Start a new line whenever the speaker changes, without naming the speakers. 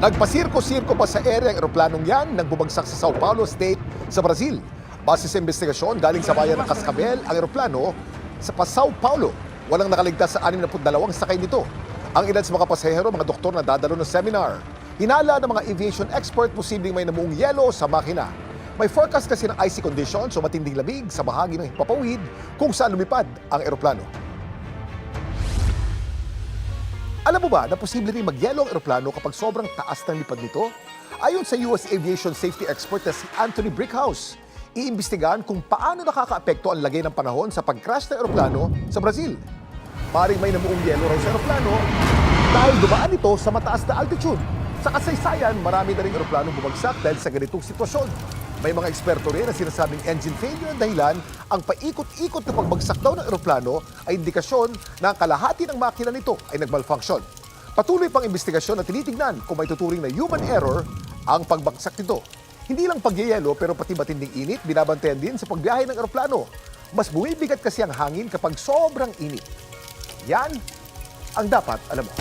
Nagpasirko-sirko pa sa ere ang eroplanong yan nang bumagsak sa Sao Paulo State sa Brazil. Base sa investigasyon, galing sa bayan ng Cascavel ang eroplano sa Sao Paulo. Walang nakaligtas sa 62 sakay nito. Ang ilan sa mga pasahero, mga doktor na dadalo ng seminar. Hinala ng mga aviation expert, posibleng may namuong yelo sa makina. May forecast kasi ng icy conditions o matinding lamig sa bahagi ng himpapawid kung saan lumipad ang eroplano. Alam mo ba na posible rin magyelo ang eroplano kapag sobrang taas ng lipad nito? Ayon sa US aviation safety expert na si Anthony Brickhouse, iimbestigahan kung paano nakakaapekto ang lagay ng panahon sa pag-crash ng eroplano sa Brazil. Maring may namuong yelo raw sa eroplano dahil dumaan ito sa mataas na altitude. Sa kasaysayan, marami na ring eroplano bumagsak dahil sa ganitong sitwasyon. May mga eksperto rin na sinasabing engine failure ang dahilan. Ang paikot-ikot na pagbagsak daw ng eroplano ay indikasyon na ang kalahati ng makina nito ay nag-malfunction. Patuloy pang investigasyon na tinitignan kung may tuturing na human error ang pagbagsak nito. Hindi lang pagyayelo pero pati matinding init binabantayan din sa pagbiyahe ng eroplano. Mas bumibigat kasi ang hangin kapag sobrang init. Yan ang dapat alam mo.